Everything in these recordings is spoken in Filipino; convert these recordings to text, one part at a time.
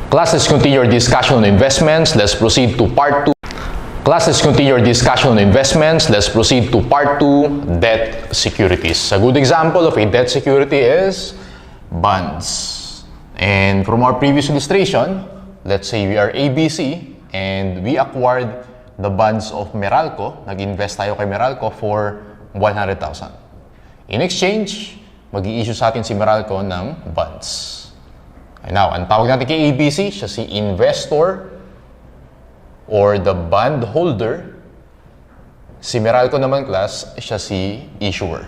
Class, let's continue our discussion on investments. Let's proceed to part 2. Class, let's continue our discussion on investments. Let's proceed to part 2, debt securities. A good example of a debt security is bonds. And from our previous illustration, let's say we are ABC and we acquired the bonds of Meralco. Nag-invest tayo kay Meralco for 100,000. In exchange, mag-i-issue sa atin si Meralco ng bonds. And now, ang tawag natin kay ABC, siya si investor or the bond holder. Si Meralco naman, class, siya si issuer.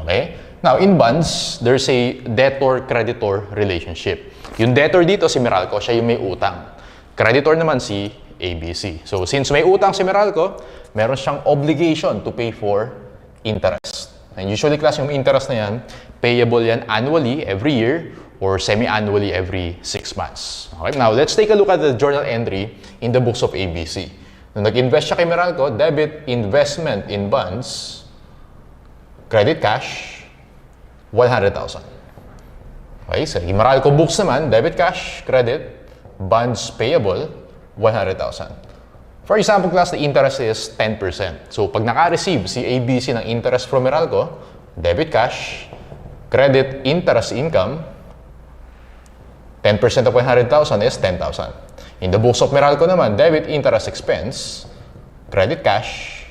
Okay? Now, in bonds, there's a debtor-creditor relationship. Yung debtor dito, si Meralco, siya yung may utang. Creditor naman si ABC. So, since may utang si Meralco, meron siyang obligation to pay for interest. And usually, class, yung interest na yan, payable yan annually, every year, or semi-annually every 6 months. Okay? Now, let's take a look at the journal entry in the books of ABC. Nung nag-invest siya kay Meralco, debit investment in bonds, credit cash, 100,000. Okay? So, yung Meralco books naman, debit cash, credit, bonds payable, 100,000. For example, class, the interest is 10%. So, pag naka-receive si ABC ng interest from Meralco, debit cash, credit interest income, 10% of 100,000 is 10,000. In the books of Meralco naman, debit interest expense, credit cash,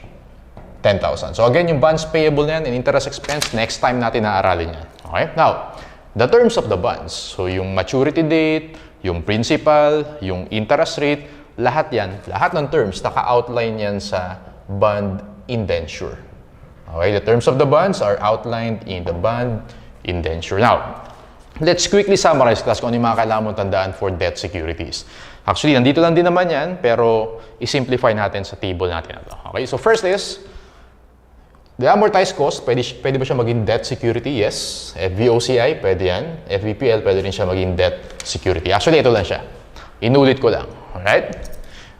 10,000. So again, yung bonds payable na yan and interest expense, next time natin naaralin yan. Okay? Now, the terms of the bonds. So yung maturity date, yung principal, yung interest rate, lahat yan, lahat ng terms, naka-outline yan sa bond indenture. Okay? The terms of the bonds are outlined in the bond indenture. Now, let's quickly summarize, class, kung ano yung mga kailangan mong tandaan for debt securities. Actually, nandito lang din naman yan, pero i-simplify natin sa table natin na to. Okay, so first is, the amortized cost, pwede ba siya maging debt security? Yes. FVOCI, pwede yan. FVPL, pwede rin siya maging debt security. Actually, ito lang siya. Inulit ko lang. Alright?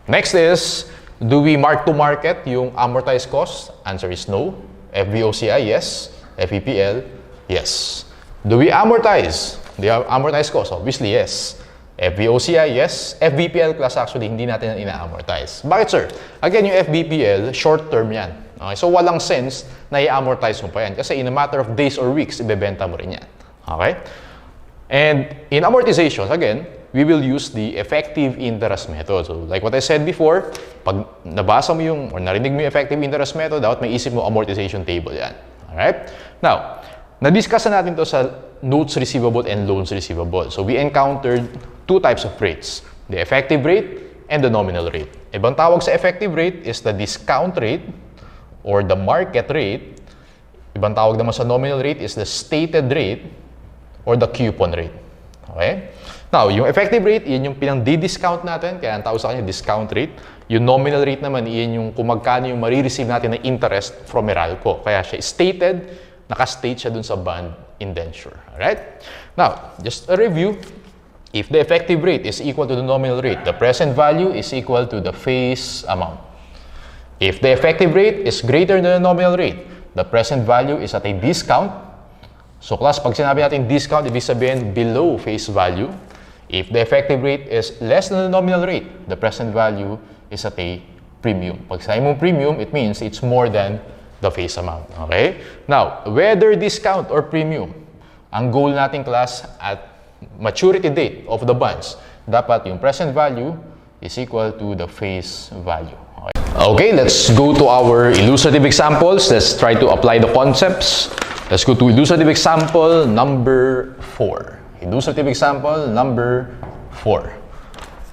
Next is, do we mark to market yung amortized cost? Answer is no. FVOCI, yes. FVPL, yes. Do we amortize the amortized cost? Obviously, yes. FVOCI, yes. FVPL, class, actually, hindi natin ina-amortize. Bakit, sir? Again, yung FVPL, short term yan. Okay? So, walang sense na i-amortize mo pa yan. Kasi in a matter of days or weeks, ibebenta mo rin yan. Okay? And in amortization, again, we will use the effective interest method. So, like what I said before, pag nabasa mo yung, or narinig mo yung effective interest method, dapat may isip mo amortization table yan. Alright? Now, na-discuss na natin to sa notes receivable and loans receivable. So, we encountered two types of rates. The effective rate and the nominal rate. Ibang tawag sa effective rate is the discount rate or the market rate. Ibang tawag naman sa nominal rate is the stated rate or the coupon rate. Okay? Now, yung effective rate, yun yung pinang-di-discount natin. Kaya ang tawag sa kanya, discount rate. Yung nominal rate naman, yun yung kung magkano yung marireceive natin na interest from Meralco. Kaya siya stated, naka-state siya dun sa bond indenture. Alright? Now, just a review. If the effective rate is equal to the nominal rate, the present value is equal to the face amount. If the effective rate is greater than the nominal rate, the present value is at a discount. So, class, pag sinabi natin discount, ibig sabihin below face value. If the effective rate is less than the nominal rate, the present value is at a premium. Pag sinabi mo premium, it means it's more than the face amount. Okay? Now, whether discount or premium, ang goal natin, class, at maturity date of the bonds, dapat yung present value is equal to the face value. Okay, let's go to our illustrative examples. Let's try to apply the concepts. Let's go to illustrative example number 4. Illustrative example number 4.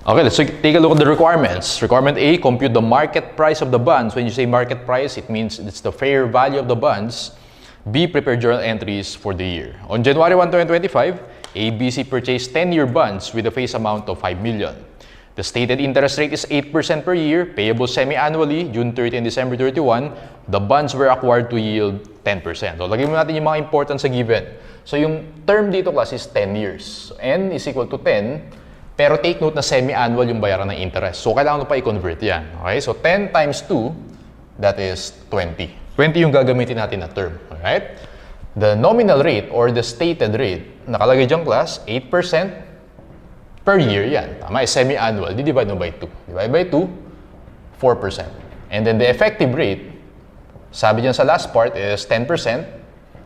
Okay, let's take a look at the requirements. Requirement A, compute the market price of the bonds. When you say market price, it means it's the fair value of the bonds. B, prepare journal entries for the year. On January 1, 2025, ABC purchased 10-year bonds with a face amount of 5 million. The stated interest rate is 8% per year, payable semi-annually, June 30 and December 31. The bonds were acquired to yield 10%. So, lagyan mo natin yung mga important sa given. So, yung term dito, class, is 10 years. So, N is equal to 10. Pero take note na semi-annual yung bayaran ng interest. So, kailangan mo pa i-convert yan. Okay? So, 10 times 2, that is 20. 20 yung gagamitin natin na term. Alright? The nominal rate or the stated rate, nakalagay dyan, class, 8% per year yan. Tama, semi-annual. Divide mo by 2. Divide by 2, 4%. And then the effective rate, sabi dyan sa last part is 10%,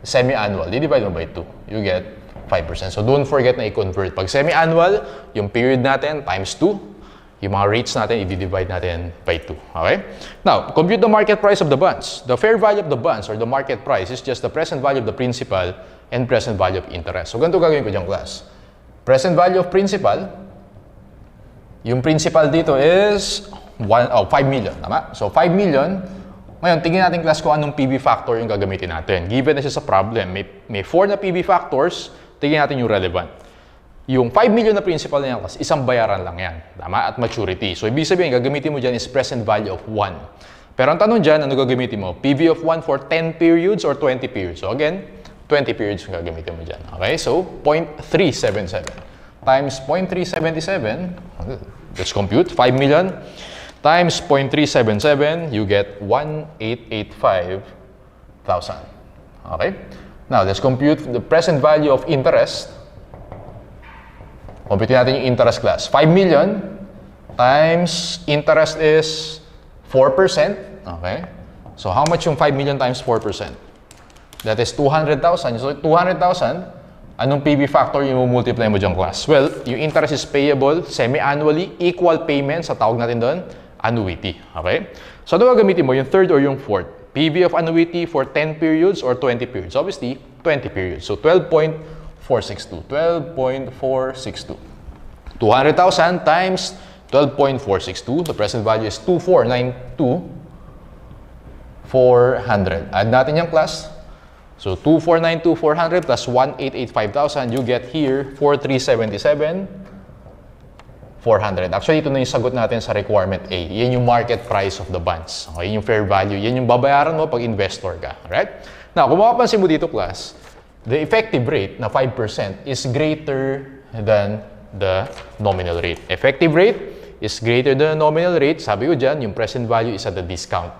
semi-annual. Divide mo by 2. You get 5%. So don't forget na i-convert. Pag semi-annual, yung period natin times 2. Yung mga rates natin, i-divide natin by 2. Okay? Now, compute the market price of the bonds. The fair value of the bonds or the market price is just the present value of the principal and present value of interest. So, ganito gagawin ko dyan, class. Present value of principal, yung principal dito is 5 million. Tama? So, 5 million. Ngayon, tingnan natin, class, kung anong PV factor yung gagamitin natin. Given na siya sa problem, may 4 na PV factors, tingnan natin yung relevant. Yung 5 million na principal na yan, class, isang bayaran lang yan. Tama? At maturity. So, ibig sabihin, gagamitin mo dyan is present value of 1. Pero ang tanong dyan, ano gagamitin mo? PV of 1 for 10 periods or 20 periods? So, again, 20 periods yung gagamitin mo dyan. Okay? So, 0.377 times 0.377, let's compute, 5 million times 0.377, you get 1,885,000. Okay? Now, let's compute the present value of interest. Compute natin yung interest, class. 5 million times interest is 4%. Okay? So, how much yung 5 million times 4%? That is 200,000. So, 200,000, anong PV factor yung multiply mo dyan, class? Well, yung interest is payable semi-annually, equal payments, sa tawag natin doon, annuity. Okay? So, ano gagamitin mo? Yung third or yung fourth? PV of annuity for 10 periods or 20 periods? Obviously, 20 periods. So, 12.462. 200,000 times 12.462. The present value is 2,492,400. Add natin yung, class. So, 2,492,400 plus 1,885,000. You get here 4,377,400. Actually, ito na yung sagot natin sa requirement A. Yan yung market price of the bonds. Okay? Yung fair value. Yan yung babayaran mo pag investor ka. Alright? Now, kung mapapansin mo dito, class, the effective rate na 5% is greater than the nominal rate. Effective rate is greater than the nominal rate. Sabi ko dyan, yung present value is at the discount.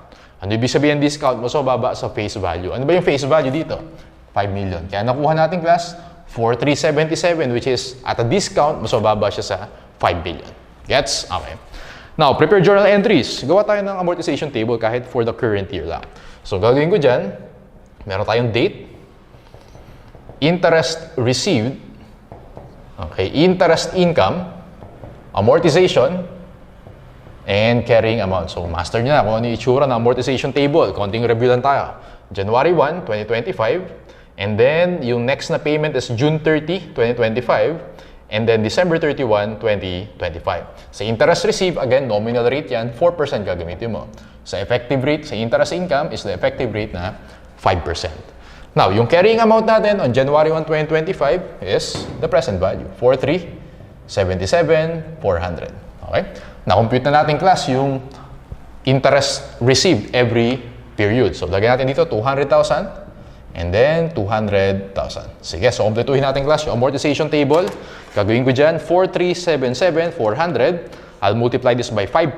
Ano ibig sabihin discount? Mas mababa sa face value. Ano ba yung face value dito? 5 million. Kaya nakuha natin, class, 4,377, which is at a discount, mas mababa siya sa 5 billion. Gets? Okay. Now, prepare journal entries. Gawa tayo ng amortization table kahit for the current year lang. So, gagawin ko dyan, meron tayong date, interest received, okay, interest income, amortization, and carrying amount. So, master nyo na kung ano yung itsura ng amortization table. Konting review lang tayo. January 1, 2025, and then yung next na payment is June 30, 2025, and then December 31, 2025. Sa interest received, again, nominal rate yan, 4% gagamitin mo. Sa effective rate, sa interest income is the effective rate na 5%. Now, yung carrying amount natin on January 1, 2025 is the present value, 4,377,400. Okay? Na-compute na natin, class, yung interest received every period. So, lagyan natin dito 200,000 and then 200,000. Sige, so kompletuhin natin, class, yung amortization table. Gagawin ko dyan, 4,377,400. I'll multiply this by 5%.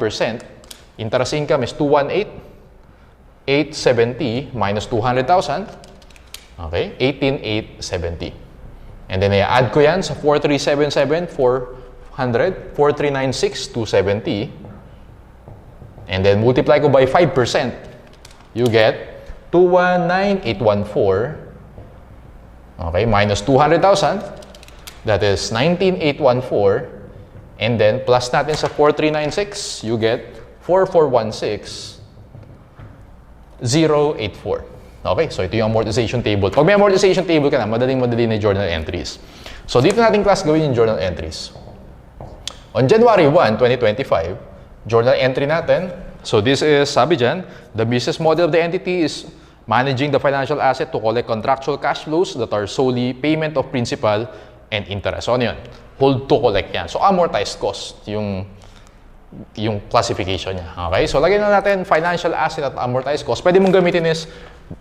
Interest income is 218,870 minus 200,000. Okay, 18,870. And then i-add ko yan sa 4,377,400, 4,396,270. And then multiply ko by 5%. You get 219,814. Okay, minus 200,000. That is 19,814. And then plus natin sa 4,396, you get 4,416,084. Okay, so ito yung amortization table. Pag may amortization table ka na, madaling-madali na journal entries. So dito natin, class, gawin yung journal entries. On January 1, 2025, journal entry natin. So this is, sabi dyan, the business model of the entity is managing the financial asset to collect contractual cash flows that are solely payment of principal and interest. So ano yun? Hold to collect yan. So amortized cost, yung classification niya. Okay? So lagyan na natin financial asset at amortized cost. Pwede mong gamitin is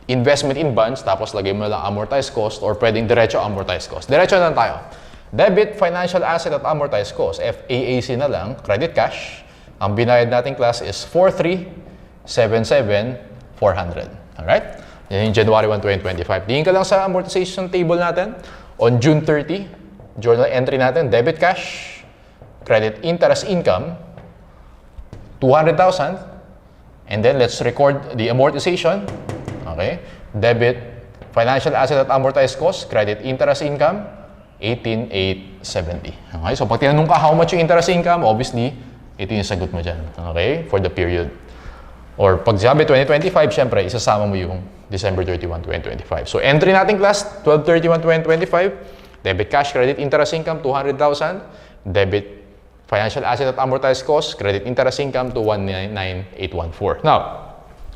investment in bonds, tapos lagay mo na lang amortized cost, or pwedeng diretso amortized cost. Diretso na lang tayo. Debit, financial asset at amortized cost. FAAC na lang, credit cash. Ang binayad natin, class, is 4,377,400. Alright? Yan yung January 1, 2025. Tingin ka lang sa amortization table natin. On June 30, journal entry natin, debit cash, credit interest income, 200,000. And then let's record the amortization. Okay. Debit financial asset at amortized cost, credit interest income, 18,870. Okay. So pag tinanong ka how much yung interest income, obviously, ito yung sagot mo dyan. Okay. For the period. Or pag sabi 2025, syempre, isasama mo yung December 31, 2025. So entry natin class, 12/31/2025. Debit cash, credit interest income, 200,000. Debit financial asset at amortized cost, credit interest income to 199,814. Now,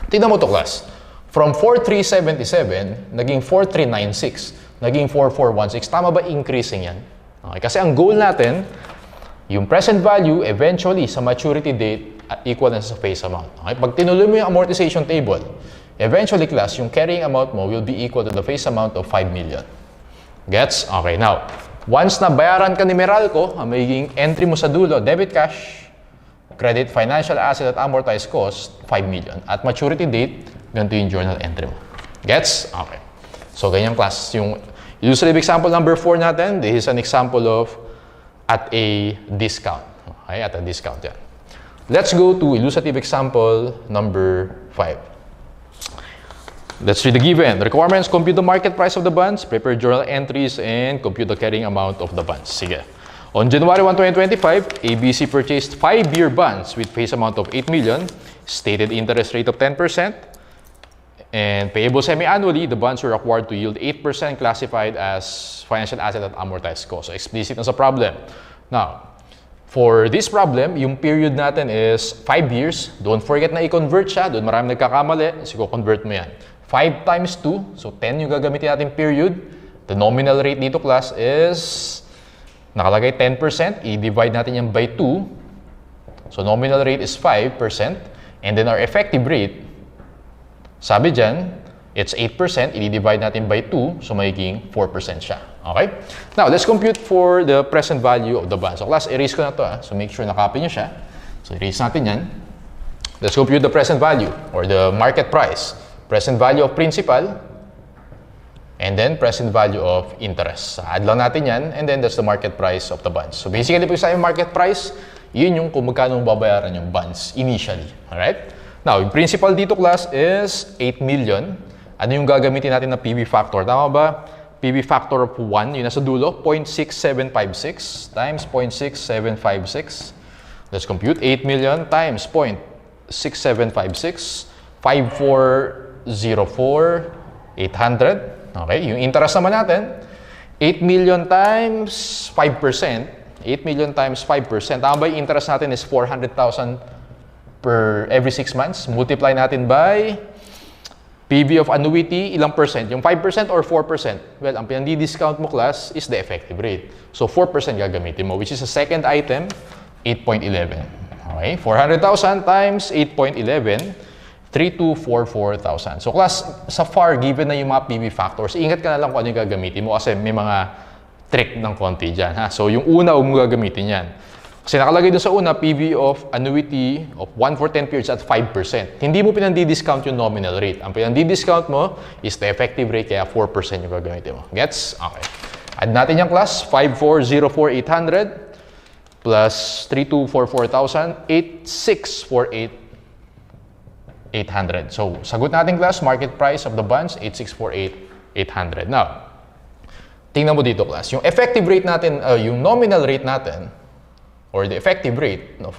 tignan mo to class. From 4,377, naging 4,396, naging 4,416. Tama ba increasing yan? Okay, kasi ang goal natin, yung present value, eventually, sa maturity date, equal na sa face amount. Okay? Pag tinuloy mo yung amortization table, eventually class, yung carrying amount mo will be equal to the face amount of 5 million. Gets? Okay, now, once na bayaran ka ni Meralco, ang magiging entry mo sa dulo, debit cash, credit financial asset at amortized cost, 5 million. At maturity date, ganito yung journal entry mo. Gets? Okay. So, ganyan class. Yung illustrative example number 4 natin, this is an example of at a discount. Okay, at a discount yan. Let's go to illustrative example number 5. Let's read the given. The requirements: compute the market price of the bonds, prepare journal entries, and compute the carrying amount of the bonds. Sige. On January 1, 2025, ABC purchased 5-year bonds with face amount of 8 million, stated interest rate of 10%, and payable semi-annually. The bonds were acquired to yield 8%, classified as financial asset at amortized cost. So, explicit na sa problem. Now, for this problem, yung period natin is 5 years. Don't forget na i-convert siya. Doon marami nagkakamali. So, convert mo yan. 5 times 2. So, 10 yung gagamitin natin period. The nominal rate dito, class, is nakalagay 10%. I-divide natin yan by 2. So, nominal rate is 5%. And then, our effective rate, sabi dyan, it's 8%. I-divide natin by 2. So, magiging 4% siya. Okay? Now, let's compute for the present value of the bond. So, class, erase ko na to. So, make sure na-copy nyo siya. So, erase natin yan. Let's compute the present value or the market price. Present value of principal. And then, present value of interest. So, add lang natin yan. And then, that's the market price of the bonds. So, basically, pag sa yung market price, yun yung kung magkano babayaran yung bonds initially. Alright? Now, yung principal dito, class, is 8 million. Ano yung gagamitin natin na PV factor? Tama ba? PV factor of 1, yun nasa dulo, 0.6756 times 0.6756. Let's compute 8 million times 0.6756, 5404, 800. Okay, yung interest naman natin, 8 million times 5%. 8 million times 5%. Tama ba yung interest natin is 400,000 per every 6 months? Multiply natin by PV of annuity, ilang percent? Yung 5% or 4%? Well, ang pinandi-discount mo, class, is the effective rate. So, 4% gagamitin mo, which is the second item, 8.11. Okay? 400,000 times 8.11, 3,244,000. So, class, sa FAR, given na yung mga PV factors, ingat ka na lang kung ano yung gagamitin mo kasi may mga trick ng konti dyan. Ha? So, yung una, huwag mo gagamitin yan. Kasi nakalagay doon sa una, PV of annuity of 1 for 10 periods at 5%. Hindi mo pinandi-discount yung nominal rate. Ang pinandi-discount mo is the effective rate, kaya 4% yung gagamitin mo. Gets? Okay. Add natin yung class, 5404,800 plus 3244,000, 8648,800. So, sagot natin class, market price of the bonds, 8648,800. Now, tingnan mo dito class, yung effective rate natin, yung nominal rate natin, or the effective rate, 4%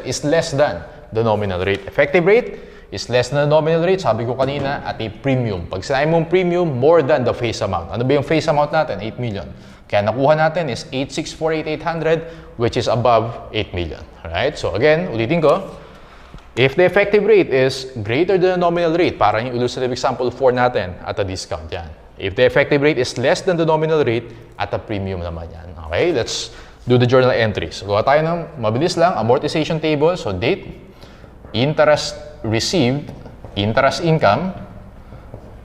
is less than the nominal rate. Effective rate is less than the nominal rate, sabi ko kanina, at a premium. Pag sinabi mong premium, more than the face amount. Ano ba yung face amount natin? 8 million. Kaya nakuha natin is 8648,800, which is above 8 million. Alright? So again, ulitin ko, if the effective rate is greater than the nominal rate, parang yung illustrative example 4 natin, at a discount yan. If the effective rate is less than the nominal rate, at a premium naman yan. Okay? Let's do the journal entries. So, gawa tayo ng mabilis lang, amortization table. So, date, interest received, interest income,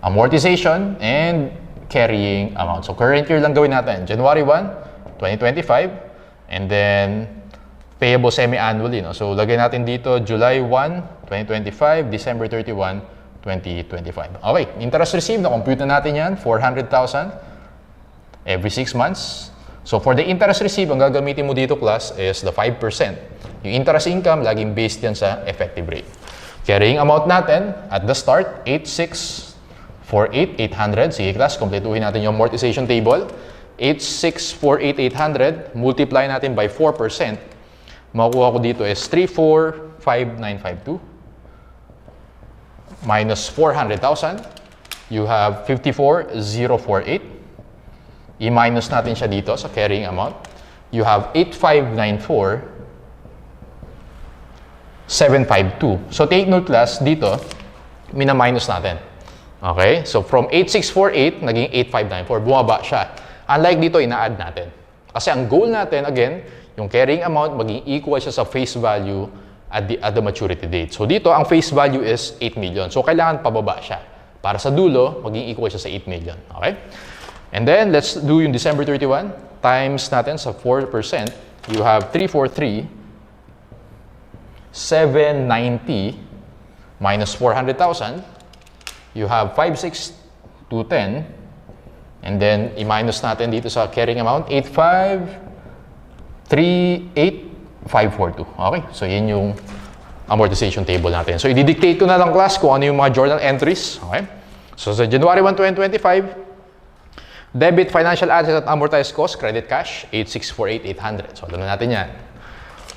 amortization, and carrying amount. So, current year lang gawin natin. January 1, 2025. And then, payable semi-annually. No? So, lagay natin dito, July 1, 2025, December 31, 2025. Okay, interest received, na-compute na natin yan, 400,000 every 6 months. So for the interest received, ang gagamitin mo dito class is the 5%. Yung interest income, laging based yan sa effective rate. Carrying amount natin at the start, 8648,800. Sige class, kompletuhin natin yung amortization table. 8648,800, multiply natin by 4%. Makukuha ko dito is 345952 minus 400,000. You have 54,048. I-minus natin siya dito sa carrying amount. You have 8594,752. So take note class, dito, mina-minus natin. Okay? So from 8648, naging 8594. Bumaba siya. Unlike dito, ina-add natin. Kasi ang goal natin, again, yung carrying amount, maging equal siya sa face value at the maturity date. So dito, ang face value is 8 million. So kailangan pababa siya. Para sa dulo, maging equal siya sa 8 million. Okay? And then, let's do yung December 31 times natin sa 4%. You have 343,790 minus 400,000. You have 56,210. And then, i-minus natin dito sa carrying amount, 85,38542. Okay? So, yun yung amortization table natin. So, i-dictate ko na lang class kung ano yung mga journal entries. Okay? So, sa January 1, 2025, debit financial asset at amortized cost, credit cash, 8648,800. So, alam na natin yan.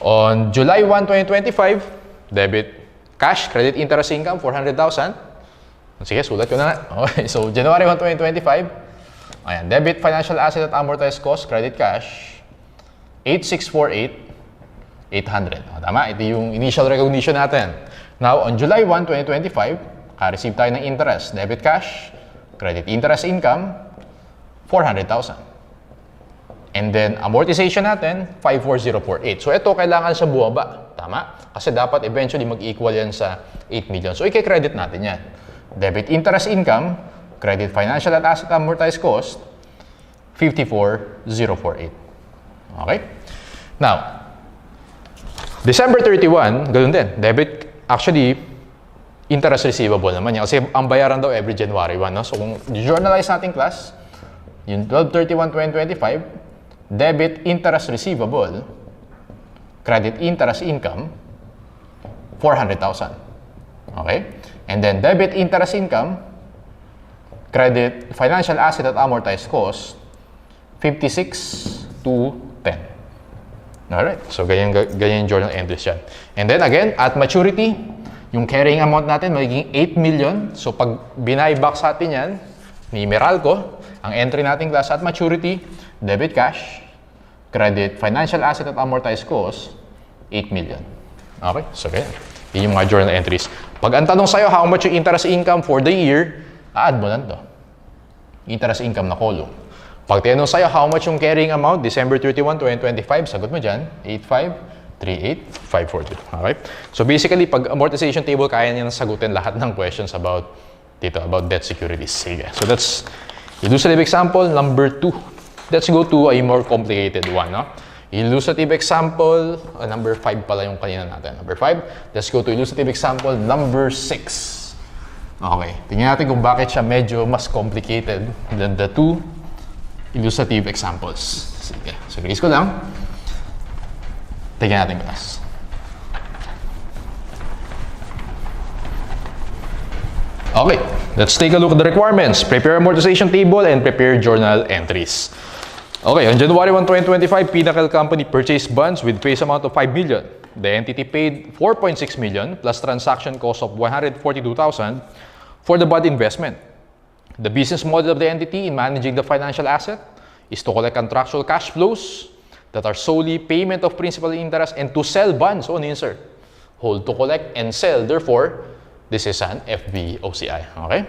On July 1, 2025, debit cash, credit interest income, 400,000. Sige, sulat ko na. Okay, so January 1, 2025, ayan, debit financial asset at amortized cost, credit cash, 8648,800. O, tama, ito yung initial recognition natin. Now, on July 1, 2025, ka-receive tayo ng interest, debit cash, credit interest income, 400,000. And then, amortization natin, 54048. So, ito, kailangan siya bumaba. Tama? Kasi dapat eventually mag-equal yan sa 8 million. So, i-credit natin yan. Debit interest income, credit financial at asset amortized cost, 54,048. Okay? Now, December 31, ganun din. Debit, actually, interest receivable naman yan. Kasi ang bayaran daw every January 1. No? So, kung journalize natin class, yung 12/31/2025, debit interest receivable, credit interest income, 400,000. Okay? And then debit interest income, credit financial asset at amortized cost, 56,210. Alright? So, ganyan yung journal entries yan. And then again, at maturity, yung carrying amount natin magiging 8 million. So, pag binayback sa atin yan, ni Meralco, ang entry nating class at maturity, debit cash, credit financial asset at amortized cost, 8 million. Okay? So, okay. Yun yung mga journal entries. Pag ang tanong sa'yo, how much yung interest income for the year, add mo lang to. Interest income na column. Pag tinanong sa'yo, how much yung carrying amount, December 31, 2025, sagot mo dyan, 85,38542. Okay? So, basically, pag amortization table, kaya niya sagutin lahat ng questions about debt securities. Sige. So, that's illustrative example number 2. Let's go to a more complicated one. No? Illustrative example, number 5 pala yung kanina natin. Number 5. Let's go to illustrative example number 6. Okay. Tingnan natin kung bakit siya medyo mas complicated than the 2 illustrative examples. Sige. So, release ko lang. Tingnan natin class. Okay, let's take a look at the requirements. Prepare amortization table and prepare journal entries. Okay, on January 1, 2025, Pinnacle Company purchased bonds with face amount of 5 million. The entity paid 4.6 million plus transaction cost of 142,000 for the bond investment. The business model of the entity in managing the financial asset is to collect contractual cash flows that are solely payment of principal and interest and to sell bonds on insert. Hold to collect and sell, therefore, this is an FVOCI. Okay?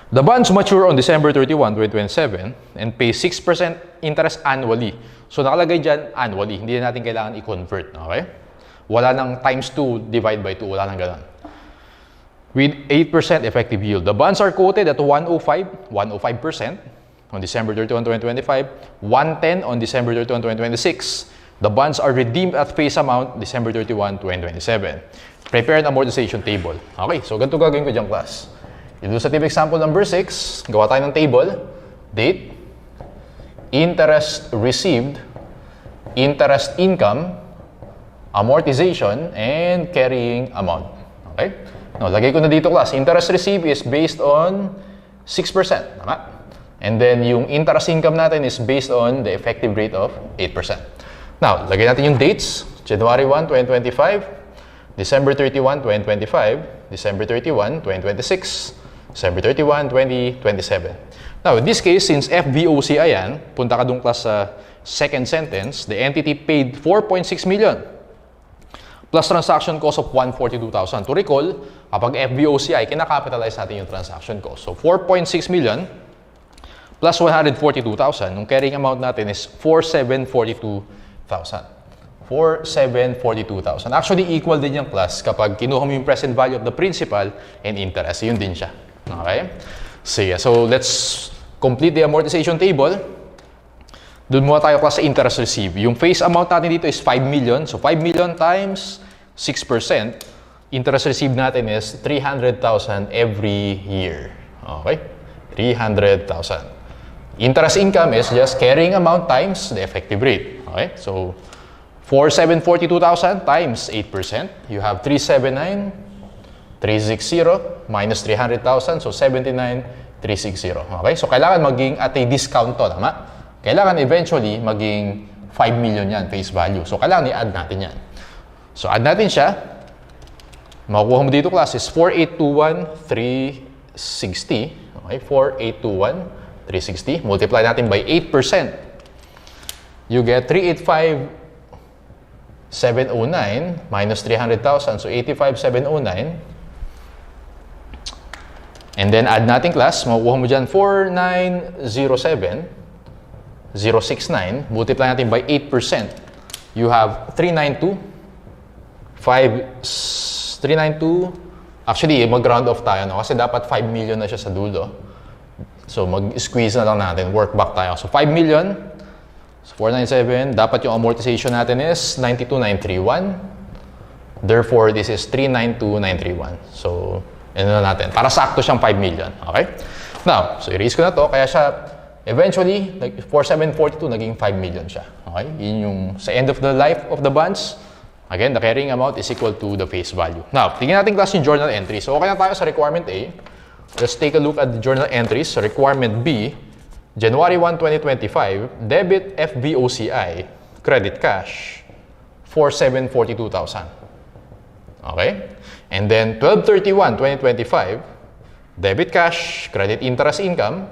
The bonds mature on December 31, 2027 and pay 6% interest annually. So, nakalagay dyan annually. Hindi na natin kailangan i-convert. Okay? Wala nang times 2, divide by 2. Wala nang ganun. With 8% effective yield. The bonds are quoted at 105% on December 31, 2025, 110 on December 31, 2026. The bonds are redeemed at face amount December 31, 2027. Prepare an amortization table. Okay, so ganito gagawin ko dyan, class. Illustrative example number 6, gawa tayo ng table, date, interest received, interest income, amortization, and carrying amount. Okay? Now, lagay ko na dito class. Interest received is based on 6%. Tama? And then, yung interest income natin is based on the effective rate of 8%. Now, lagay natin yung dates. January 1, 2025. December 31, 2025. December 31, 2026. December 31, 2027. Now, in this case, since FVOCI yan, punta ka dun class sa second sentence, the entity paid 4.6 million plus transaction cost of 142,000. To recall, kapag FVOCI, kinakapitalize natin yung transaction cost. So, 4.6 million plus 142,000. Yung carrying amount natin is 4,742,000. 4,742,000. Actually, equal din yung class kapag kinuha mo yung present value of the principal and interest. Yun din siya. Okay? So let's complete the amortization table. Doon muna tayo class sa interest received. Yung face amount natin dito is 5 million. So 5 million times 6%. Interest received natin is 300,000 every year. Okay? 300,000. Interest income is just carrying amount times the effective rate. Okay? So 4,742,000 times 8%. You have 379,360 minus 300,000. So 79,360. Okay? So kailangan maging at a discount to. Tama? Kailangan eventually maging 5 million yan face value. So, kailangan i-add natin yan. So, add natin siya. Makukuha mo dito class is 4821,360. Okay, 4821,360. Multiply natin by 8%. You get 385,709 minus 300,000. So, 85,709. And then, add natin class. Makukuha mo dyan 4907. 069, multiply natin by 8%. You have 392. Actually, mag-round off tayo, no? Kasi dapat 5 million na siya sa dulo. So, mag-squeeze na lang natin. Work back tayo. So, 5 million. So, 497. Dapat yung amortization natin is 92,931. Therefore, this is 392,931. So, ano na natin. Para sakto siyang 5 million. Okay? Now, so erase ko na to. Kaya siya eventually, like 4,742, naging 5 million siya. Okay? Yun yung sa end of the life of the bonds. Again, the carrying amount is equal to the face value. Now, tingnan natin class yung journal entry. So, okay na tayo sa requirement A. Let's take a look at the journal entries. So, requirement B, January 1, 2025, debit FVOCI, credit cash, 4,742,000. Okay? And then, 12/31, 2025, debit cash, credit interest income,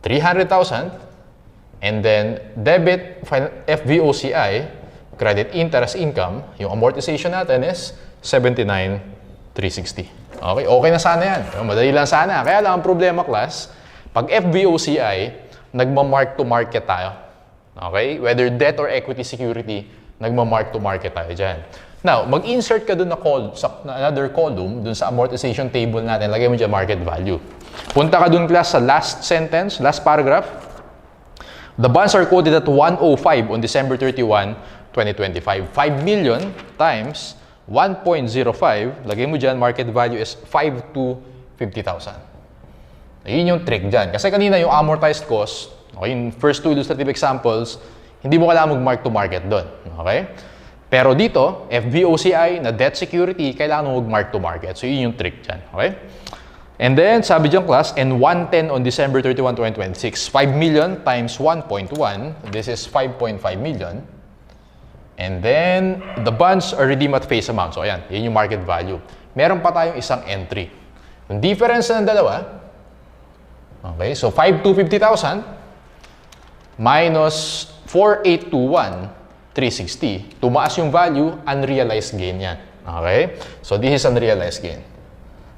300,000, and then debit FVOCI, credit interest income, yung amortization natin is 79,360. Okay, okay na sana yan. Madali lang sana. Kaya lang ang problema class, pag FVOCI, nagma-mark to market tayo. Okay? Whether debt or equity security, nagma-mark to market tayo dyan. Now, mag-insert ka dun sa another column, dun sa amortization table natin, lagay mo dyan market value. Punta ka dun class sa last sentence, last paragraph. The bonds are quoted at 105 on December 31, 2025. 5 million times 1.05, lagay mo dyan, market value is 5,250,000. Yun yung trick dyan. Kasi kanina yung amortized cost, okay, yung first two illustrative examples, hindi mo kailangan mag-mark to market doon. Okay? Pero dito, FVOCI na debt security, kailangan mo mag-mark to market. So yun yung trick dyan. Okay? And then, sabi dyan class, and 110 on December 31, 2026. 5 million times 1.1, this is 5.5 million. And then, the bonds are redeemed at face amount. So, ayan, yun yung market value. Meron pa tayong isang entry. Yung difference ng dalawa, okay, so 5,250,000 minus 4,821,360. Tumaas yung value, unrealized gain yan. Okay? So, this is unrealized gain.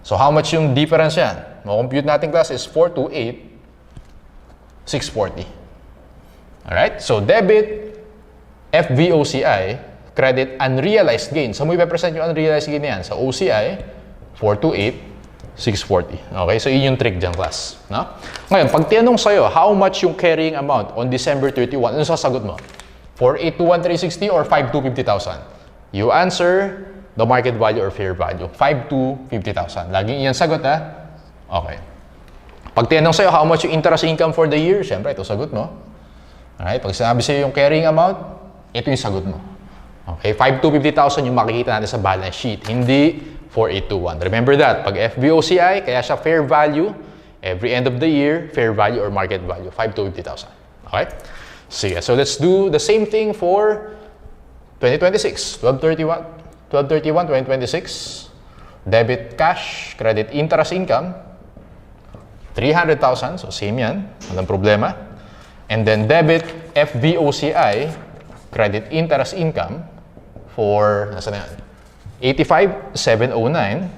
So, how much yung difference yan? Compute natin class is 428,640. Alright? So, debit, FVOCI, credit, unrealized gain. So, mo ipapresent yung unrealized gain yan. Sa OCI, 428,640. Okay? So, yun yung trick dyan, class. No? Ngayon, pag tinanong sa'yo, how much yung carrying amount on December 31, ano sasagot mo? 4,821,360 or 5,250,000? You answer the market value or fair value. 5,250,000. Laging iyan sagot, ha? Okay. Pag tinanong sa'yo, how much yung interest income for the year? Siyempre, ito sagot mo. Alright, pag sinabi sa'yo yung carrying amount, ito yung sagot mo. Okay, 5,250,000 yung makikita natin sa balance sheet, hindi 4,821. Remember that, pag FVOCI, kaya siya fair value, every end of the year, fair value or market value, 5,250,000. Okay? Sige, so let's do the same thing for 2026. 12/31, 2026. Debit cash, credit interest income, 300,000. So same yan, walang problema. And then debit FVOCI, credit interest income for, nasa na yan? 85,709.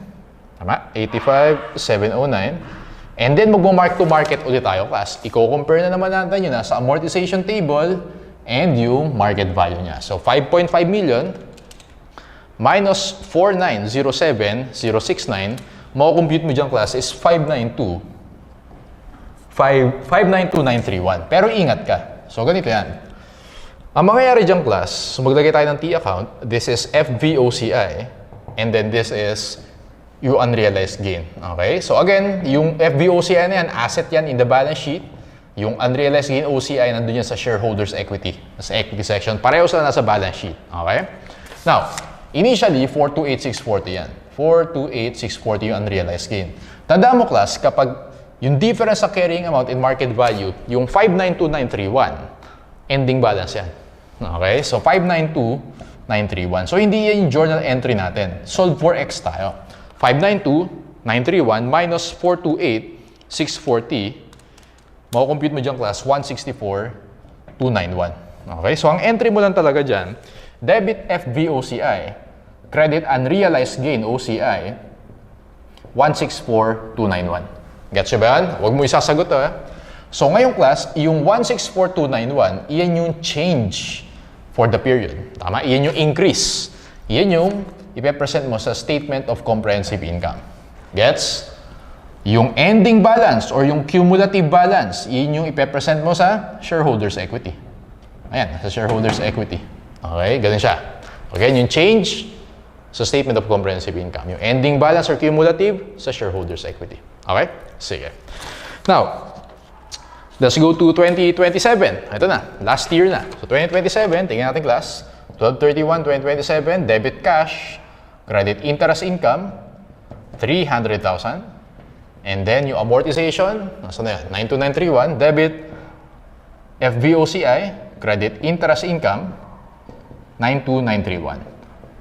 Tama? 85,709. And then magmo-mark to market ulit tayo, class. I-compare na naman natin yun sa amortization table and yung market value niya. So 5.5 million minus 4,907,069, mako-compute mo dyan, class, is 592,931. Pero ingat ka. So ganito yan. Ang mangyayari dyan, class, so maglagay tayo ng T account. This is FVOCI and then this is yung unrealized gain. Okay? So again, yung FVOCI na yan, asset yan in the balance sheet. Yung unrealized gain OCI, nandun yan sa shareholders equity. Sa equity section. Pareho sila nasa balance sheet. Okay? Now, initially, 428,640 yan. 428,640 yung unrealized gain. Tandaan mo, class, kapag yung difference sa carrying amount in market value, yung 592,931, ending balance yan. Okay? So, 592,931. So, hindi yan yung journal entry natin. Solve for X tayo. 592,931 minus 428,640, mako-compute mo dyan, class, 164,291. Okay? So, ang entry mo lang talaga dyan, debit FVOCI, credit unrealized gain OCI, 164,291. Gets you ba yan? Huwag mo isasagot, ha? So, ngayong class, yung 164,291, iyan yung change for the period. Tama? Iyan yung increase. Iyan yung ipe-present mo sa statement of comprehensive income. Gets? Yung ending balance or yung cumulative balance, iyan yung ipe-present mo sa shareholders equity. Ayan, sa shareholders equity. Okay, ganun siya. Okay, yung change sa statement of comprehensive income. Yung ending balance or cumulative sa shareholders equity. Okay? Sige. Now, let's go to 2027. Ito na, last year na. So 2027, tingnan natin, class. 12/31, 2027, debit cash, credit interest income, 300,000. And then yung amortization, nasa na yan? 92,931, debit FVOCI, credit interest income, 92,931.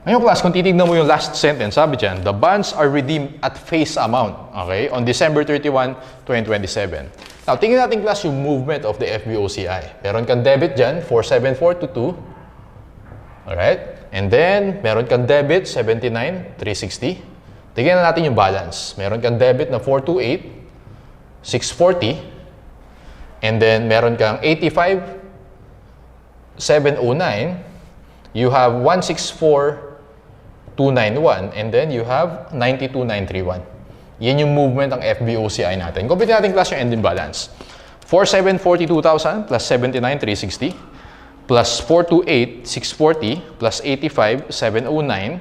Ngayon, class, kung titignan mo yung last sentence, sabi dyan, the bonds are redeemed at face amount, okay, on December 31, 2027. Now, tingnan natin, class, yung movement of the FVOCI. Meron kang debit dyan, 47422. Alright? And then, meron kang debit, 79,360. Tingnan natin yung balance. Meron kang debit na 428,640. And then, meron kang 85,709. You have 164,291. And then, you have 92,931. Yan yung movement ng FVOCI natin. Compute natin, class, yung ending balance. 4,742,000 plus 79,360 plus 428,640 plus 85,709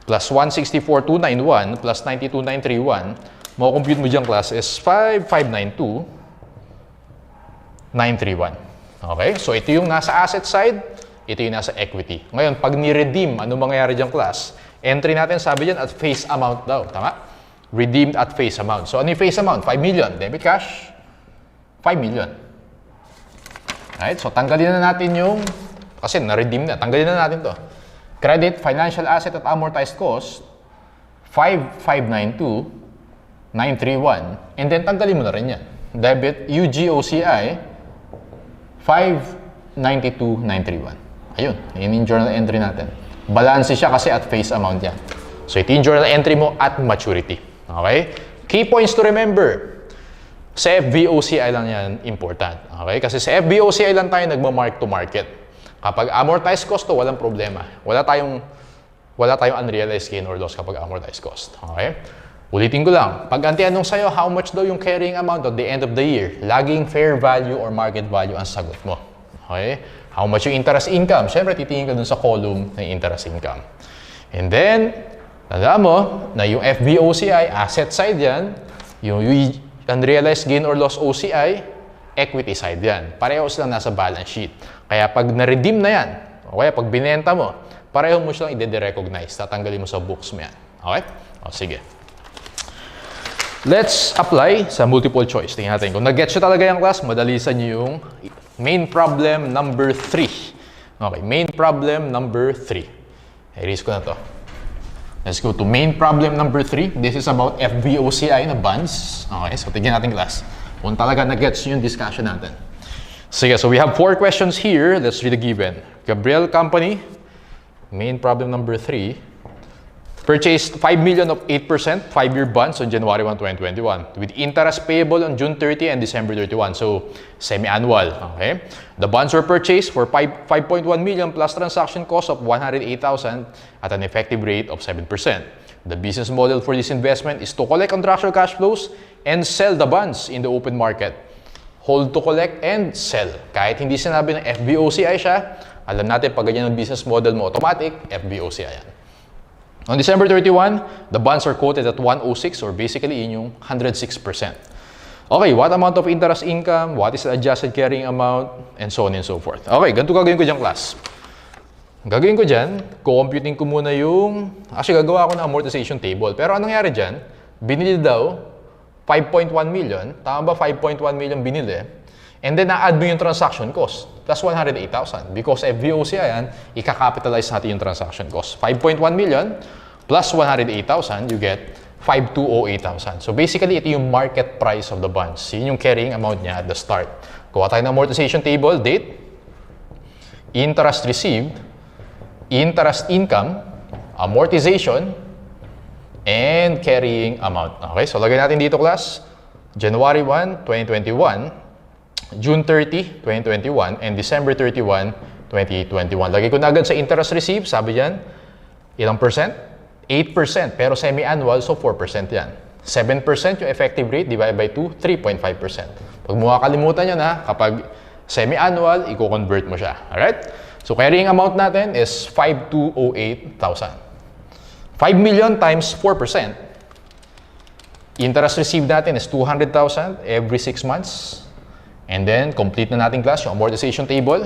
plus 164,291 plus 92,931, mako-compute mo dyan, class, is 5,592,931. Okay? So, ito yung nasa asset side, ito yung nasa equity. Ngayon, pag ni-redeem, ano mangyayari dyan, class? Entry natin, sabi dyan, at face amount daw. Tama? Redeemed at face amount. So, ano yung face amount? 5 million. Debit cash, 5 million. Right? So, tanggalin na natin yung, kasi na-redeem na, tanggalin na natin to. Credit, financial asset at amortized cost, 5,592,931. And then, tanggalin mo na rin yan. Debit, UGOCI, 5,92,931. Ayun, yun yung journal entry natin. Balance siya kasi at face amount yan. So, ito yung journal entry mo at maturity. Okay? Key points to remember. Sa FVOCI lang yan important. Okay? Kasi sa FVOCI lang tayo nagma-mark to market. Kapag amortized cost to, walang problema. Wala tayong unrealized gain or loss kapag amortized cost. Okay? Ulitin ko lang. Pag ang tinanong sa'yo, how much daw yung carrying amount at the end of the year? Laging fair value or market value ang sagot mo. Okay? How much yung interest income? Siyempre, titingin ka dun sa column ng interest income. And then, tandaan mo na yung FVOCI, asset side yan, yung unrealized gain or loss OCI, equity side yan. Pareho silang nasa balance sheet. Kaya pag na-redeem na yan, o kaya pag binenta mo, pareho mo silang i-recognize. Tatanggalin mo sa books mo yan. Okay? O, sige. Let's apply sa multiple choice. Tingnan natin. Kung nag-get nyo talaga yung class, madalisan nyo yung main problem number 3. Okay, main problem number 3. Erase ko na to. Let's go to main problem number 3. This is about FVOCI na bonds. Okay, so tignan natin class. Kung talaga nag-gets yung discussion natin. Sige, so we have 4 questions here. Let's read the given. Gabriel Company, main problem number 3, purchased 5 million of 8% 5-year bonds on January 1, 2021 with interest payable on June 30 and December 31. So, semi-annual. Okay? The bonds were purchased for 5.1 million plus transaction cost of 108,000 at an effective rate of 7%. The business model for this investment is to collect contractual cash flows and sell the bonds in the open market. Hold to collect and sell. Kahit hindi sinabi ng FVOCI siya, alam natin pag ganyan ang business model mo, automatic, FVOCI yan. On December 31, the bonds are quoted at 106 or basically yun yung 106%. Okay, what amount of interest income, what is the adjusted carrying amount, and so on and so forth. Okay, ganito gagawin ko dyan, class. Gagawin ko dyan, computing ko muna yung, actually gagawa ko ng amortization table. Pero anong nangyari dyan? Binili daw 5.1 million, tama ba 5.1 million binili? And then na-add mo yung transaction cost, plus 108,000. Because FVOCI yan, ika-capitalize natin yung transaction cost. 5.1 million plus 108,000, you get 5,208,000. So basically, ito yung market price of the bonds. Yun yung carrying amount niya at the start. Kuha tayo ng amortization table, date, interest received, interest income, amortization, and carrying amount. Okay, so lagay natin dito, class. January 1, 2021, June 30, 2021, and December 31, 2021. Lagay ko na agad sa interest received, sabi dyan, ilang percent? 8%, pero semi-annual, so 4% yan. 7% yung effective rate, divided by 2, 3.5%. Pag makakalimutan nyo na, kapag semi-annual, i-convert mo siya. Alright? So, carrying amount natin is 5,208,000. 5 million times 4%. Interest received natin is 200,000 every 6 months. And then, complete na natin, class, yung amortization table.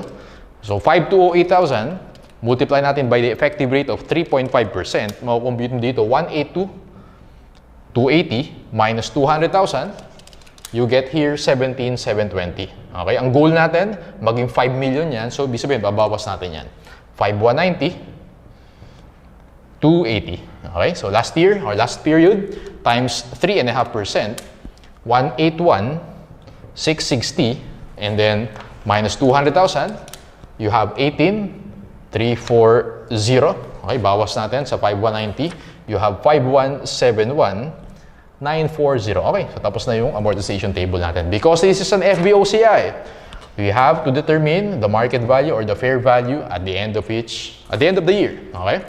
So, 5,208,000, multiply natin by the effective rate of 3.5%. Makukompute mo dito, 182,280 minus 200,000. You get here 17,720. Okay, ang goal natin, maging 5 million yan. So, ibig sabihin, babawas natin yan. 5,190, 280. Okay, so last year, or last period, times 3.5%, 181, 660, and then minus 200,000, you have 18,340. Okay, bawas natin sa 5,190. You have 5,171,940. Okay, so tapos na yung amortization table natin. Because this is an FVOCI, we have to determine the market value or the fair value at the end of the year. Okay?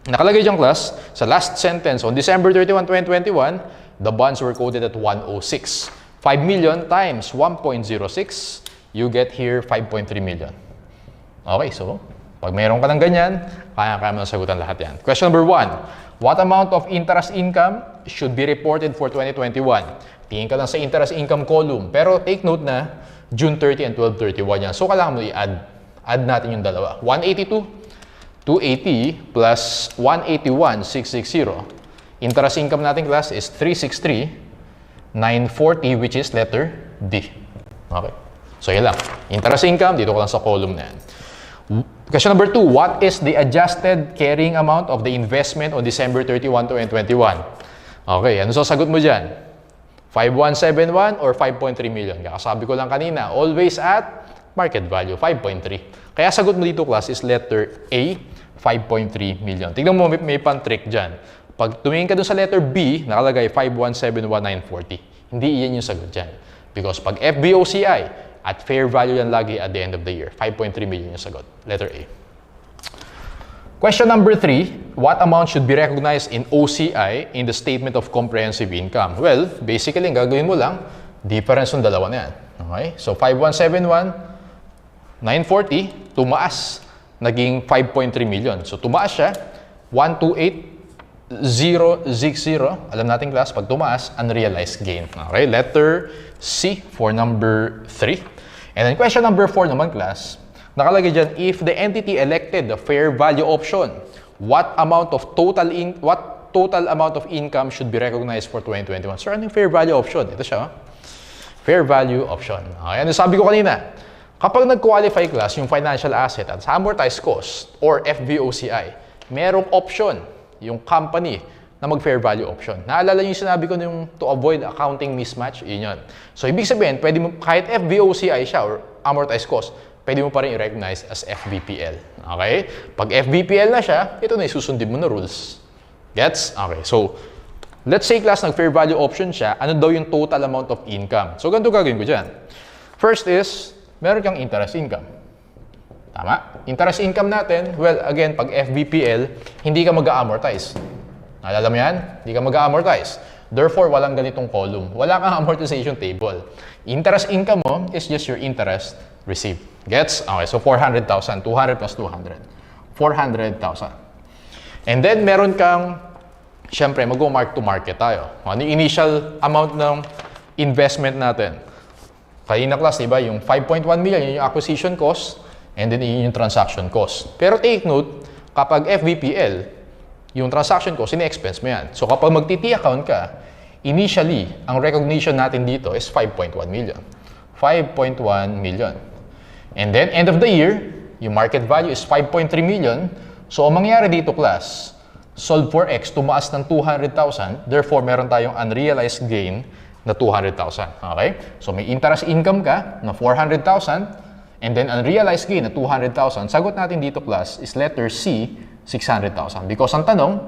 Nakalagay dyan, class, sa last sentence, on December 31, 2021, the bonds were quoted at 106. 5 million times 1.06, you get here 5.3 million. Okay, so, pag mayroon ka ng ganyan, kaya-kaya mo na sagutan lahat yan. Question number 1. What amount of interest income should be reported for 2021? Tingin ka lang sa interest income column. Pero take note na, June 30 and 12/31 yan. So, kailangan mo i-add. Add natin yung dalawa. 182,280 plus 181,660. Interest income natin, class, is 363,940, which is letter D. Okay. So, yun lang. Interest income, dito ko lang sa column na yan. Question number 2. What is the adjusted carrying amount of the investment on December 31, 2021? Okay, ano sasagot mo dyan? 5,171 or 5.3 million? Kakasabi ko lang kanina, always at market value, 5.3. Kaya sagot mo dito, class, is letter A, 5.3 million. Tignan mo, may pan-trick dyan. Pag tumingin ka dun sa letter B, nakalagay 5,171,940. Hindi iyan yung sagot dyan. Because pag FVOCI, at fair value yan lagi at the end of the year. 5.3 million yung sagot. Letter A. Question number 3. What amount should be recognized in OCI in the statement of comprehensive income? Well, basically, ang gagawin mo lang, difference ng dalawa na yan. Okay? So, 5,171,940, tumaas. Naging 5.3 million. So, tumaas siya. 128,000 zig 0, alam natin class, pag tumaas, unrealized gain. Okay, letter C for number 3. And then question number 4 naman class, nakalagay dyan, if the entity elected the fair value option, what total amount of income should be recognized for 2021? So ano yung fair value option? Ito siya. Fair value option. Okay, ano sabi ko kanina? Kapag nag-qualify class yung financial asset at sa amortized cost or FVOCI, merong option yung company na mag-fair value option. Naalala yung sinabi ko yung to avoid accounting mismatch? Yun yun. So, ibig sabihin, pwede mo, kahit FVOCI siya or amortized cost, pwede mo pa rin i-recognize as FVPL. Okay? Pag FVPL na siya, ito na isusundin mo na rules. Gets? Okay. So, let's say class nag-fair value option siya, ano daw yung total amount of income? So, ganito gagawin ko dyan. First is, meron kang interest income. Tama? Interest income natin, well, again, pag FVPL, hindi ka mag-amortize. Naalala mo yan? Hindi ka mag-amortize. Therefore, walang ganitong column. Wala kang amortization table. Interest income mo is just your interest received. Gets? Okay, so 400,000. 200 plus 200. 400,000. And then, meron kang, syempre, mag-mark to market tayo. Ano yung initial amount ng investment natin? Kanina class, diba? Yung 5.1 million, yun yung acquisition cost, and then yun yung transaction cost. Pero take note, kapag FVPL, yung transaction cost, ini-expense mo yan. So kapag mag-TT account ka, initially, ang recognition natin dito is 5.1 million. 5.1 million. And then, end of the year, yung market value is 5.3 million. So ang mangyari dito class, solve for X, tumaas ng 200,000, therefore meron tayong unrealized gain na 200,000. Okay? So may interest income ka na 400,000 and then unrealized gain na 200,000. Sagot natin dito class is letter C, 600,000. Because ang tanong,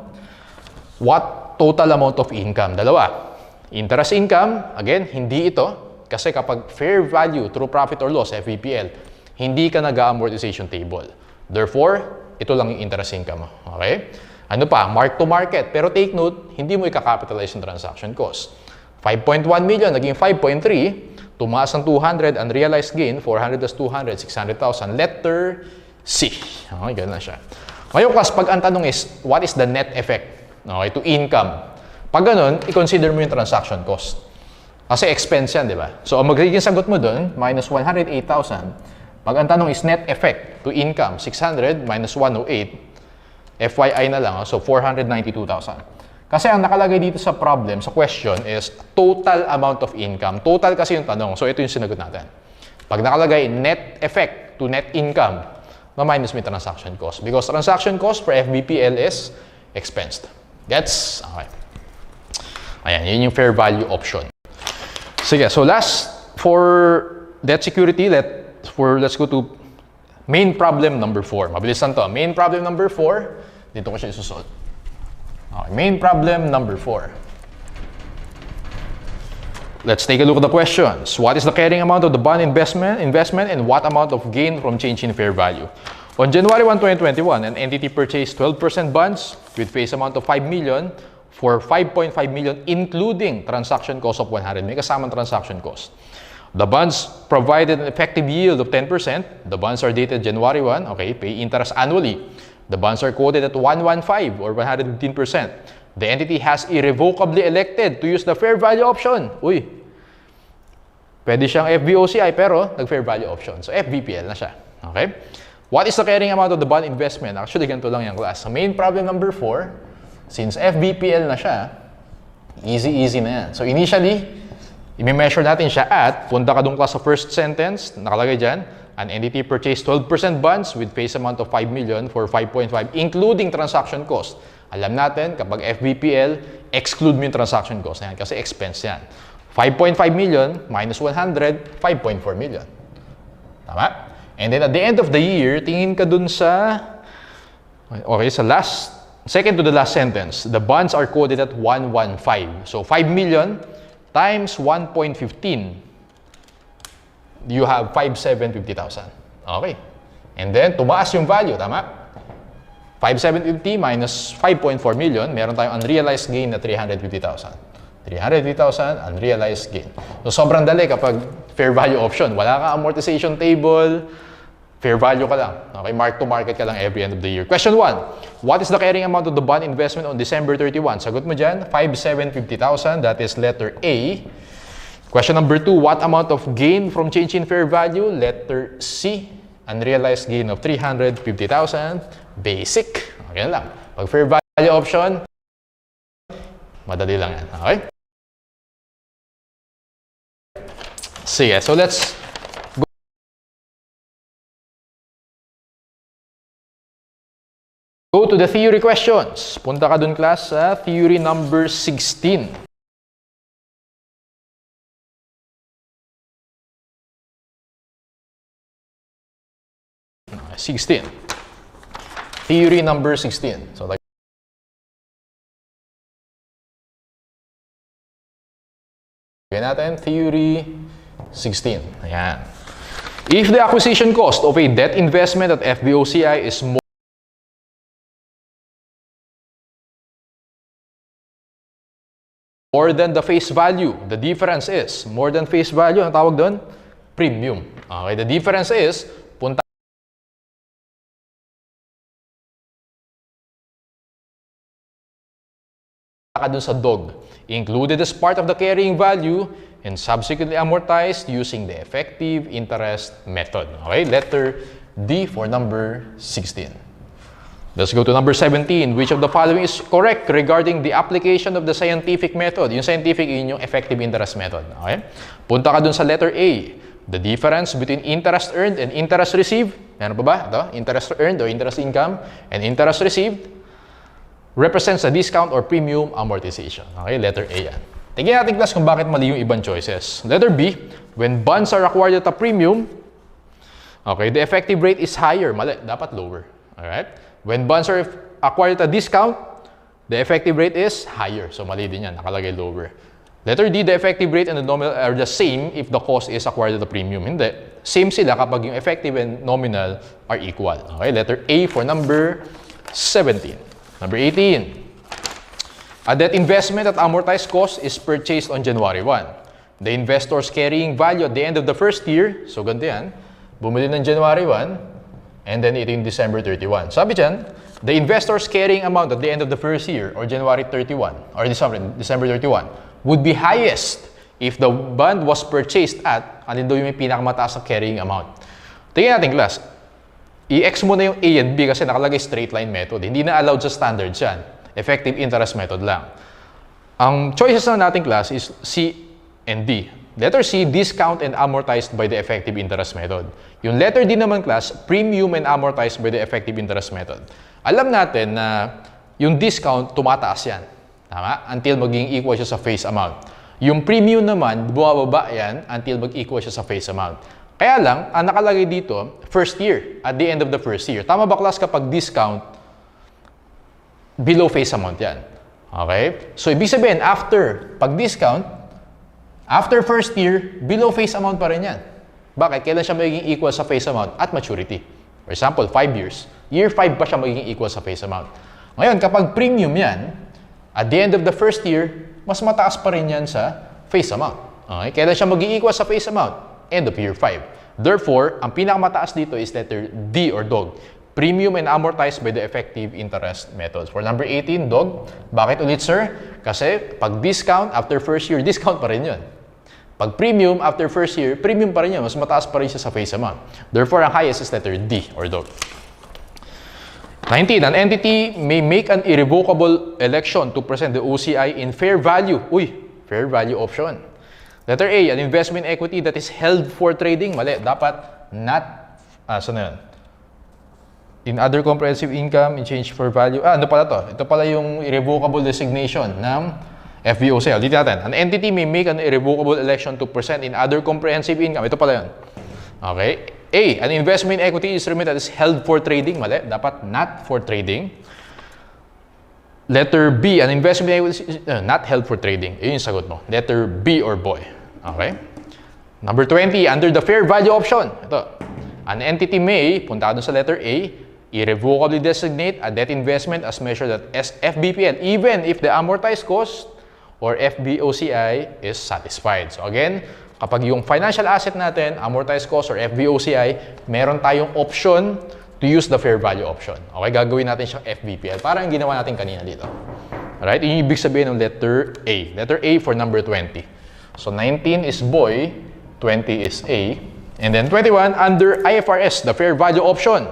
what total amount of income? Dalawa. Interest income, again, hindi ito. Kasi kapag fair value through profit or loss, FVPL, hindi ka nag-amortization table. Therefore, ito lang yung interest income mo. Okay? Ano pa? Mark to market. Pero take note, hindi mo i-capitalize yung transaction cost. 5.1 million, naging 5.3, tumaas ng 200, unrealized gain, 400 plus 200, 600,000. Letter C. Okay, ganun na siya. Ngayon, class, pag ang tanong is, what is the net effect to income? Pag ganun, i-consider mo yung transaction cost. Kasi expense yan, di ba? So, ang magiging sagot mo dun, minus 108,000. Pag ang tanong is net effect to income, 600 minus 108, FYI na lang, so 492,000. Kasi ang nakalagay dito sa problem, sa question, is total amount of income. Total kasi yung tanong. So, ito yung sinagot natin. Pag nakalagay net effect to net income, ma-minus mo yung transaction cost. Because transaction cost for FVPL is expensed. Gets? Okay. Ayan, yun yung fair value option. Sige, so last, for debt security, let's go to main problem number 4. Mabilis lang to. Main problem number 4, dito ko siya isusolve. Okay, main problem number 4. Let's take a look at the questions. What is the carrying amount of the bond investment and what amount of gain from change in fair value? On January 1, 2021, an entity purchased 12% bonds with face amount of 5 million for 5.5 million including transaction cost of 100. May kasamang transaction cost. The bonds provided an effective yield of 10%. The bonds are dated January 1. Okay, pay interest annually. The bonds are quoted at 115 or 115%. The entity has irrevocably elected to use the fair value option. Uy, pwede siyang FVOCI pero nag-fair value option. So, FVPL na siya. Okay? What is the carrying amount of the bond investment? Actually, ganito lang yung class. So, main problem number 4, since FVPL na siya, easy na yan. So, initially, i-measure natin siya at, punta ka dun class sa first sentence, nakalagay dyan, an entity purchased 12% bonds with face amount of 5 million for 5.5 including transaction cost. Alam natin, kapag FVPL, exclude mo yung transaction cost na yan kasi expense yan. 5.5 million minus 100, 5.4 million. Tama? And then at the end of the year, tingin ka dun sa, okay, sa second to the last sentence, the bonds are quoted at 115. So 5 million times 1.15. You have 5,750,000. Okay. And then, tumaas yung value, tama? 5,750 minus 5.4 million, meron tayong unrealized gain na 350,000. 350,000 unrealized gain. So, sobrang dali kapag fair value option. Wala kang amortization table, Fair value ka lang. Okay, mark to market ka lang every end of the year. Question 1. What is the carrying amount of the bond investment on December 31? Sagot mo dyan, 5,750,000. That is letter A. Question number 2. What amount of gain from change in fair value? Letter C. Unrealized gain of 350,000. Basic. Okay lang. Pag fair value option, madali lang yan. Okay? Sige, so let's go to the theory questions. Punta ka dun, class, sa theory number 16. Okay, 16. Theory number 16. So, like, natin, theory 16. Ayan. If the acquisition cost of a debt investment at FVOCI is more than the face value, the difference is more than face value, ang tawag doon? Premium. Okay, the difference is, punta ka dun sa DOG, included as part of the carrying value and subsequently amortized using the effective interest method. Okay, letter D for number 16. Let's go to number 17. Which of the following is correct regarding the application of the scientific method? Yung scientific, yun yung effective interest method. Okay? Punta ka dun sa letter A. The difference between interest earned and interest received. Meron pa ba? Ito, interest earned or interest income and interest received represents a discount or premium amortization. Okay, letter A yan. Tingnan natin, class, kung bakit mali yung ibang choices. Letter B, when bonds are acquired at a premium, okay, the effective rate is higher. Mali, dapat lower. Alright? When bonds are acquired at a discount, the effective rate is higher. So, mali din yan. Nakalagay lower. Letter D, the effective rate and the nominal are the same if the cost is acquired at a premium. Hindi. Same sila kapag yung effective and nominal are equal. Okay, letter A for number 17. Number 18. A debt investment at amortized cost is purchased on January 1. The investor's carrying value at the end of the first year, so ganito yan, bumili ng January 1, and then ito yung December 31. Sabi dyan, the investor's carrying amount at the end of the first year, or January 31, or December 31, would be highest if the bond was purchased at, alin daw yung may pinakamataas na carrying amount. Tingnan natin, class. I-X mo na yung A and B kasi nakalagay straight line method. Hindi na allowed sa standards yan. Effective interest method lang. Ang choices na natin, class, is C and D. Letter C, discount and amortized by the effective interest method. Yung letter D naman, class, premium and amortized by the effective interest method. Alam natin na yung discount, tumataas yan. Tama? Until maging equal siya sa face amount. Yung premium naman, bumababa yan until mag-equal siya sa face amount. Kaya lang, ang nakalagay dito, first year, at the end of the first year. Tama ba, class, kapag discount, below face amount yan? Okay? So, ibig sabihin, pag-discount, after first year, below face amount pa rin yan. Bakit? Kailan siya magiging equal sa face amount? At maturity. For example, 5 years. Year 5 pa siya magiging equal sa face amount. Ngayon, kapag premium yan, at the end of the first year, mas mataas pa rin yan sa face amount. Okay? Kailan siya magiging equal sa face amount? End of year 5. Therefore, ang pinakamataas dito is letter D or DOG. Premium and amortized by the effective interest methods. For number 18, DOG. Bakit ulit, sir? Kasi pag discount, after first year, discount pa rin yun. Pag premium, after first year, premium pa rin yun. Mas mataas pa rin siya sa face amount. Therefore, ang highest is letter D or DOG. 19. An entity may make an irrevocable election to present the OCI in fair value. Uy, fair value option. Letter A, an investment equity that is held for trading. Mali. Dapat not, saan na yun? In other comprehensive income, in change for value. Ano pala to? Ito pala yung irrevocable designation ng FVOCI. Dito natin. An entity may make an irrevocable election to present in other comprehensive income. Ito pala yun. Okay. A, an investment equity instrument that is held for trading. Mali. Dapat not for trading. Letter B, an investment equity not held for trading. Yun yung sagot mo. Letter B or boy. Okay? Number 20, under the fair value option. Ito. An entity may, punta ka dun sa letter A, irrevocably designate a debt investment as measured at FBPL even if the amortized cost or FVOCI is satisfied. So again, Kapag yung financial asset natin, amortized cost or FVOCI, meron tayong option to use the fair value option. Okay, gagawin natin siyang FVPL. Parang yung ginawa natin kanina dito. Alright, yun yung ibig sabihin ng letter A. Letter A for number 20. So 19 is boy, 20 is A, and then 21 under IFRS, the fair value option.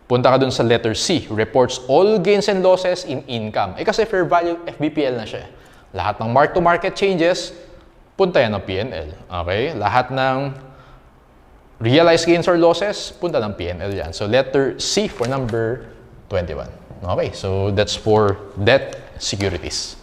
Punta ka dun sa letter C, reports all gains and losses in income. Kasi fair value FVPL na siya. Lahat ng mark-to-market changes, punta yan ng P&L. Okay? Lahat ng realized gains or losses, punta ng P&L yan. So letter C for number 21. Okay, so that's for debt securities.